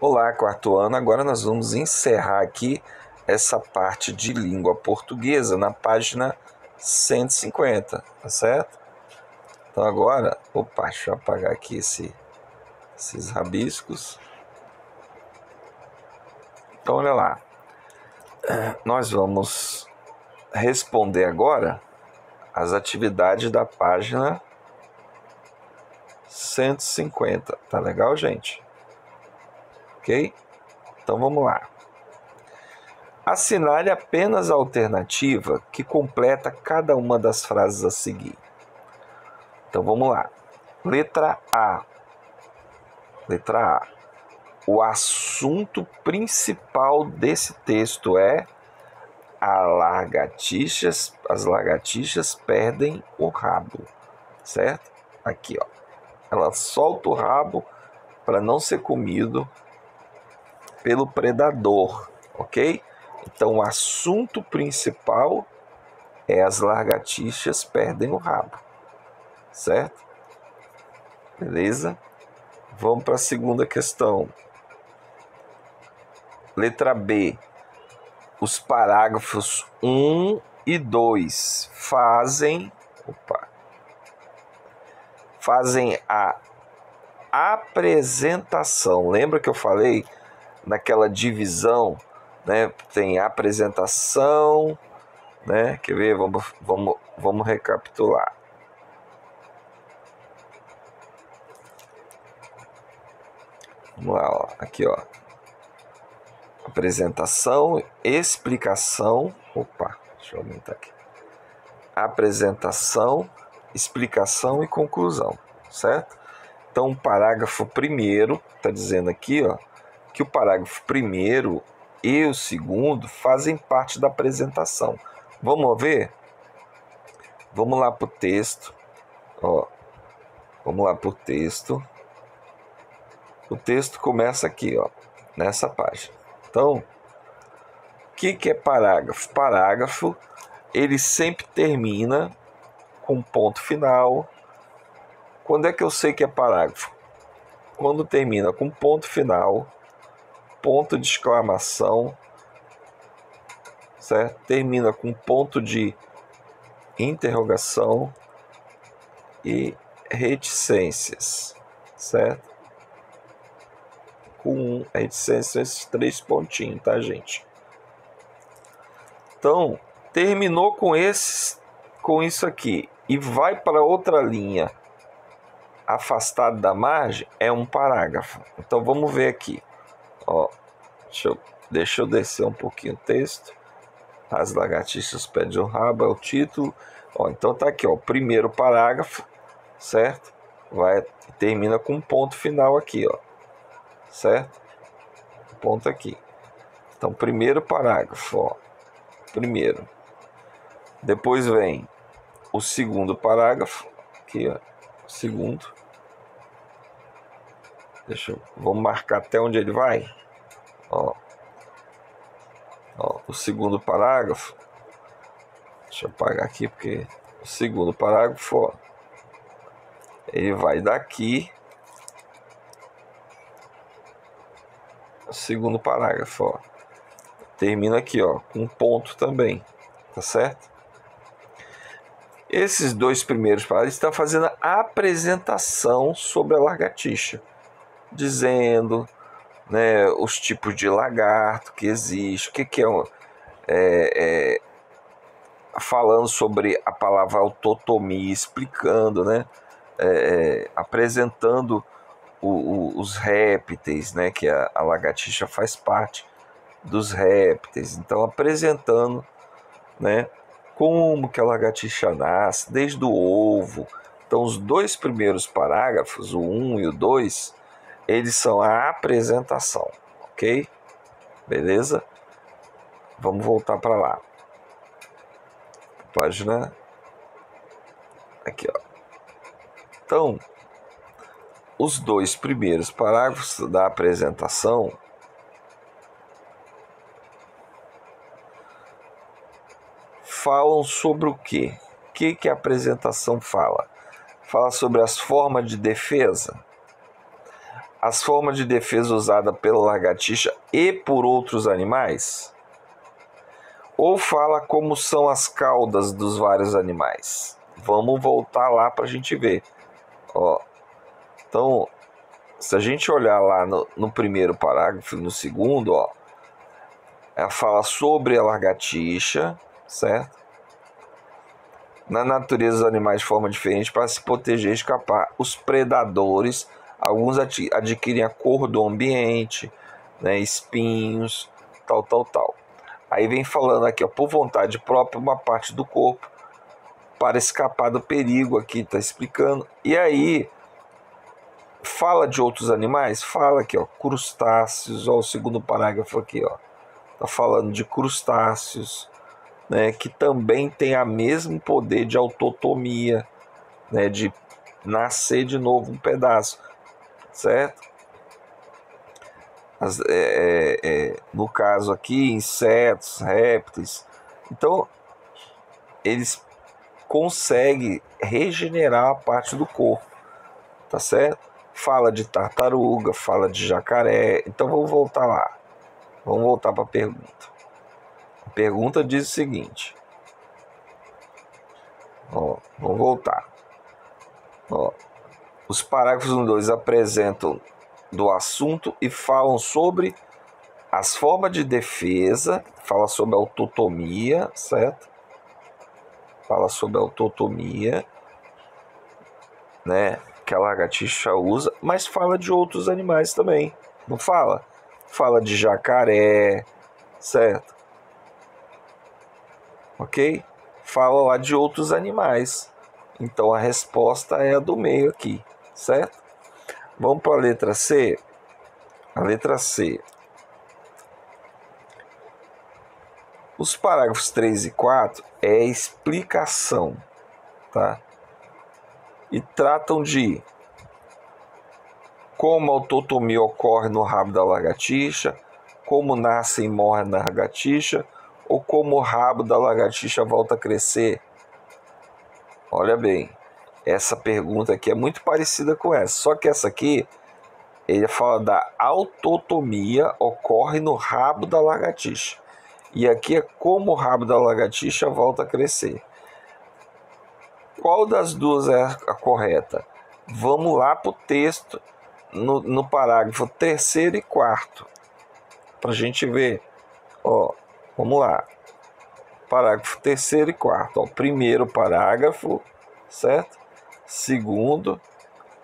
Olá, quarto ano. Agora nós vamos encerrar aqui essa parte de língua portuguesa na página 150, tá certo? Então agora, opa, deixa eu apagar aqui esses rabiscos. Então olha lá, nós vamos responder agora as atividades da página 150. Tá legal, gente? Ok? Então vamos lá. Assinale apenas a alternativa que completa cada uma das frases a seguir. Então vamos lá. Letra A. Letra A. O assunto principal desse texto é as lagartixas perdem o rabo, certo? Aqui, ó. Ela solta o rabo para não ser comido pelo predador, ok? Então o assunto principal é as lagartixas perdem o rabo, certo? Beleza? Vamos para a segunda questão. Letra B. Os parágrafos 1 e 2 fazem a apresentação. Lembra que eu falei naquela divisão, né? Tem apresentação, né? Quer ver? Vamos recapitular. Vamos lá, ó. Aqui, ó. Apresentação, explicação. Deixa eu aumentar aqui. Apresentação, explicação e conclusão, certo? Então, o parágrafo primeiro está dizendo aqui, ó, que o parágrafo primeiro e o segundo fazem parte da apresentação. Vamos ver? Vamos lá para o texto. Ó, vamos lá para o texto. O texto começa aqui, ó, nessa página. Então, o que é parágrafo? Parágrafo, ele sempre termina com ponto final. Quando é que eu sei que é parágrafo? Quando termina com ponto final, ponto de exclamação, certo? Termina com ponto de interrogação e reticências, certo? Com reticências, esses 3 pontinhos, tá, gente? Então, terminou com isso aqui e vai para outra linha afastado da margem, é um parágrafo. Então, vamos ver aqui. Ó, deixa eu descer um pouquinho o texto. As lagartixas perdem o rabo, é o título. Ó, então tá aqui, ó, o primeiro parágrafo, certo? Termina com um ponto final aqui, ó, certo? Ponto aqui. Então, primeiro parágrafo, ó, primeiro. Depois vem o segundo parágrafo, aqui, ó, segundo. Vamos marcar até onde ele vai. Ó, o segundo parágrafo. Deixa eu apagar aqui porque o segundo parágrafo, ó, ele vai daqui. O segundo parágrafo, ó, termina aqui, ó, com um ponto também, tá certo? Esses 2 primeiros parágrafos estão fazendo a apresentação sobre a lagartixa, dizendo, né, os tipos de lagarto que existe, o que é falando sobre a palavra autotomia, explicando, né, apresentando os répteis, né, que a lagartixa faz parte dos répteis. Então, apresentando, né, como que a lagartixa nasce, desde o ovo. Então, os 2 primeiros parágrafos, o 1 e o 2, eles são a apresentação, ok? Beleza? Vamos voltar para lá. Página. Aqui, ó. Então, os 2 primeiros parágrafos da apresentação falam sobre o quê? O que a apresentação fala? Fala sobre as formas de defesa, as formas de defesa usadas pela lagartixa e por outros animais? Ou fala como são as caudas dos vários animais? Vamos voltar lá para a gente ver. Ó, então, se a gente olhar lá no primeiro parágrafo e no segundo, ó, ela fala sobre a lagartixa, certo? Na natureza, os animais de forma diferente para se proteger e escapar. Os predadores, alguns adquirem a cor do ambiente, né, espinhos, tal. Aí vem falando aqui, ó, por vontade própria, uma parte do corpo para escapar do perigo, aqui está explicando. E aí, fala de outros animais? Fala aqui, ó, crustáceos, ó, o segundo parágrafo aqui, ó, tá falando de crustáceos, né, que também tem o mesmo poder de autotomia, né, de nascer de novo um pedaço, certo? No caso aqui, insetos, répteis. Então, eles conseguem regenerar a parte do corpo, tá certo? Fala de tartaruga, fala de jacaré. Então, vamos voltar lá. Vamos voltar para a pergunta. A pergunta diz o seguinte. Ó, vamos voltar. Ó, os parágrafos 1 e 2 apresentam do assunto e falam sobre as formas de defesa, fala sobre a autotomia, certo? Fala sobre a autotomia, né, que a lagartixa usa, mas fala de outros animais também, não fala? Fala de jacaré, certo? Ok? Fala lá de outros animais. Então a resposta é a do meio aqui, certo? Vamos para a letra C? A letra C. Os parágrafos 3 e 4 é explicação, tá? E tratam de como a autotomia ocorre no rabo da lagartixa, como nasce e morre na lagartixa, ou como o rabo da lagartixa volta a crescer. Olha bem, essa pergunta aqui é muito parecida com essa, só que essa aqui, ele fala da autotomia ocorre no rabo da lagartixa. E aqui é como o rabo da lagartixa volta a crescer. Qual das duas é a correta? Vamos lá para o texto, no parágrafo 3º e 4º, para a gente ver. Ó, vamos lá. Parágrafo 3º e 4º. Ó, primeiro parágrafo, certo? Segundo,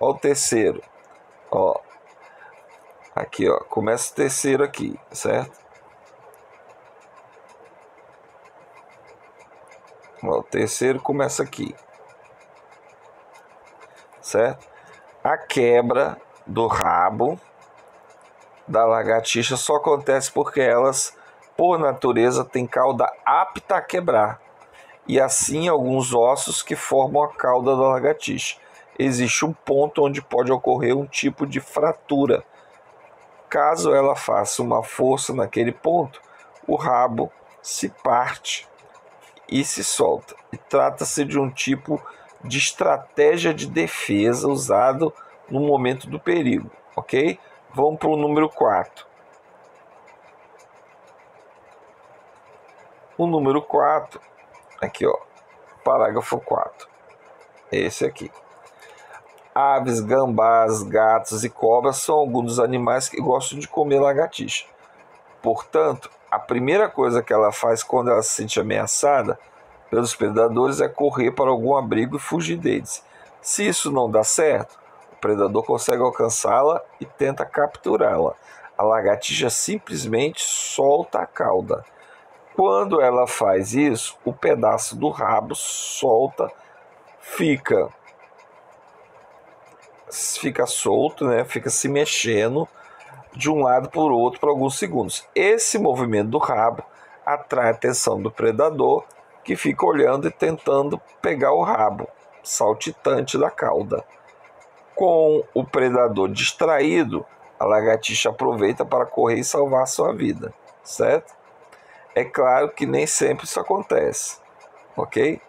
ó, o terceiro. Ó, aqui, ó, começa o terceiro aqui, certo? Ó, o terceiro começa aqui, certo? A quebra do rabo da lagartixa só acontece porque elas, por natureza, têm cauda apta a quebrar, e assim alguns ossos que formam a cauda da lagartixa. Existe um ponto onde pode ocorrer um tipo de fratura. Caso ela faça uma força naquele ponto, o rabo se parte e se solta. E trata-se de um tipo de estratégia de defesa usado no momento do perigo, ok? Vamos para o número 4. O número 4, aqui ó, parágrafo 4, esse aqui. Aves, gambás, gatos e cobras são alguns dos animais que gostam de comer lagartixa. Portanto, a primeira coisa que ela faz quando ela se sente ameaçada pelos predadores é correr para algum abrigo e fugir deles. Se isso não dá certo, o predador consegue alcançá-la e tenta capturá-la. A lagartixa simplesmente solta a cauda. Quando ela faz isso, o pedaço do rabo solta, fica solto, né? Fica se mexendo de um lado para o outro por alguns segundos. Esse movimento do rabo atrai a atenção do predador, que fica olhando e tentando pegar o rabo saltitante da cauda. Com o predador distraído, a lagartixa aproveita para correr e salvar sua vida, certo? É claro que nem sempre isso acontece, ok?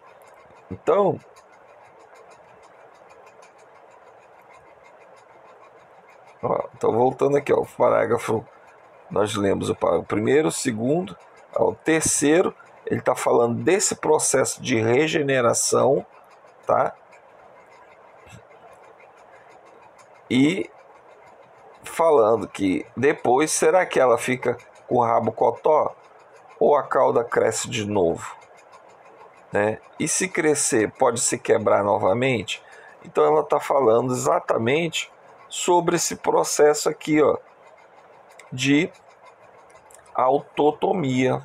Ó, então, voltando aqui, ó, o parágrafo, nós lemos o parágrafo primeiro, o segundo, ó, o terceiro, ele está falando desse processo de regeneração, tá? E falando que depois, será que ela fica com o rabo cotó ou a cauda cresce de novo? Né? E se crescer, pode se quebrar novamente? Então ela está falando exatamente sobre esse processo aqui, ó, de autotomia,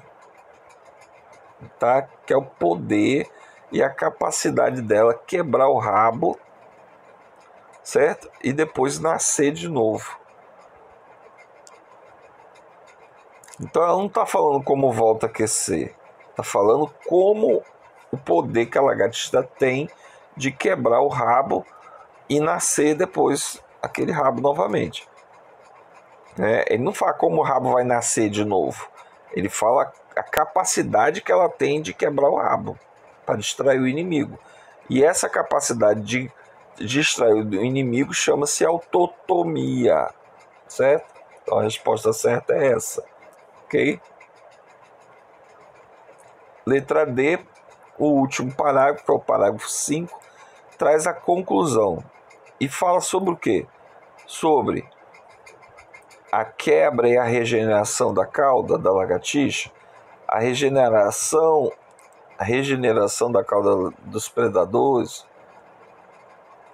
tá? Que é o poder e a capacidade dela quebrar o rabo, certo? E depois nascer de novo. Então ela não está falando como volta a aquecer, está falando como o poder que a lagartixa tem de quebrar o rabo e nascer depois aquele rabo novamente. Ele não fala como o rabo vai nascer de novo, ele fala a capacidade que ela tem de quebrar o rabo para distrair o inimigo. E essa capacidade de distrair o inimigo chama-se autotomia, certo? Então a resposta certa é essa, ok? Letra D, o último parágrafo, que é o parágrafo 5, traz a conclusão e fala sobre o quê? Sobre a quebra e a regeneração da cauda da lagartixa, a regeneração da cauda dos predadores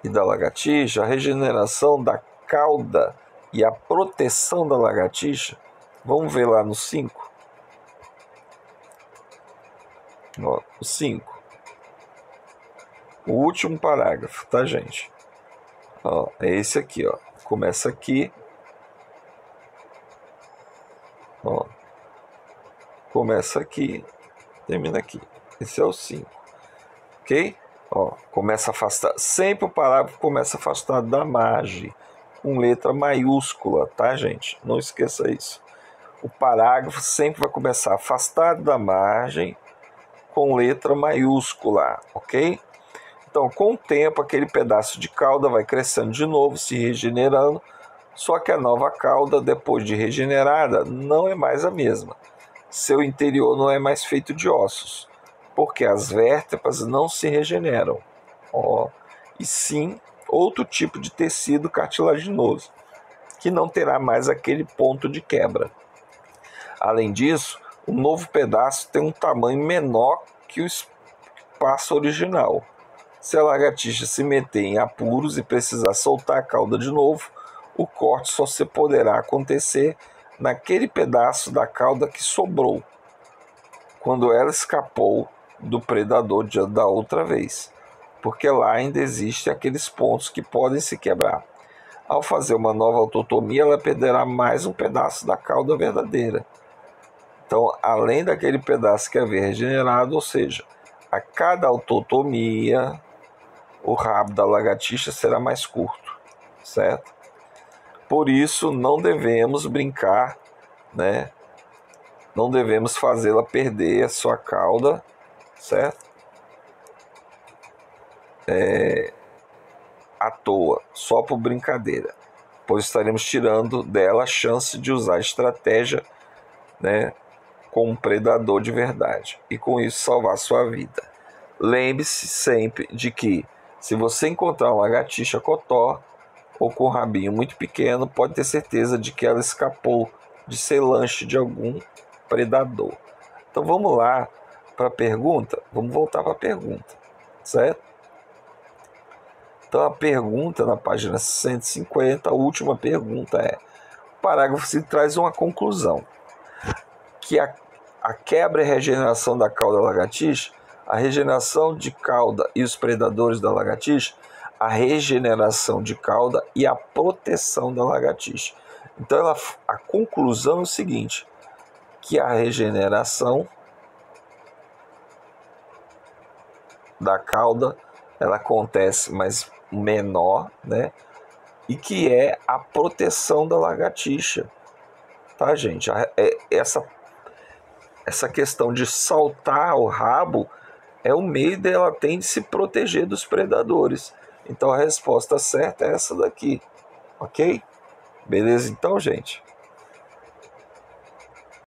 e da lagartixa, a regeneração da cauda e a proteção da lagartixa. Vamos ver lá no 5. Ó, o 5. O último parágrafo, tá, gente? Ó, é esse aqui, ó. Começa aqui. Ó. Começa aqui, termina aqui. Esse é o 5. Ok? Ó, começa afastado. Sempre o parágrafo começa afastado da margem, com letra maiúscula, tá, gente? Não esqueça isso. O parágrafo sempre vai começar afastado da margem, com letra maiúscula, ok? Então, com o tempo, aquele pedaço de cauda vai crescendo de novo, se regenerando, só que a nova cauda, depois de regenerada, não é mais a mesma. Seu interior não é mais feito de ossos, porque as vértebras não se regeneram, ó, e sim outro tipo de tecido cartilaginoso, que não terá mais aquele ponto de quebra. Além disso, o novo pedaço tem um tamanho menor que o espaço original. Se a lagartixa se meter em apuros e precisar soltar a cauda de novo, o corte só se poderá acontecer naquele pedaço da cauda que sobrou, quando ela escapou do predador da outra vez, porque lá ainda existem aqueles pontos que podem se quebrar. Ao fazer uma nova autotomia, ela perderá mais um pedaço da cauda verdadeira. Então, além daquele pedaço que havia regenerado, ou seja, a cada autotomia, o rabo da lagartixa será mais curto, certo? Por isso, não devemos brincar, né? Não devemos fazê-la perder a sua cauda, certo? À toa, só por brincadeira, pois estaremos tirando dela a chance de usar a estratégia, né, com um predador de verdade e com isso salvar sua vida. Lembre-se sempre de que, se você encontrar uma lagartixa cotó ou com um rabinho muito pequeno, pode ter certeza de que ela escapou de ser lanche de algum predador. Então vamos lá para a pergunta, vamos voltar para a pergunta, certo? Então a pergunta na página 150, a última pergunta é: o parágrafo se traz uma conclusão, que a quebra e regeneração da cauda da lagartixa, a regeneração de cauda e os predadores da lagartixa, a regeneração de cauda e a proteção da lagartixa. Então a conclusão é o seguinte, que a regeneração da cauda ela acontece, mas menor, né? E que é a proteção da lagartixa, tá, gente? Essa questão de saltar o rabo é o meio dela tem de se proteger dos predadores. Então a resposta certa é essa daqui, ok? Beleza então, gente?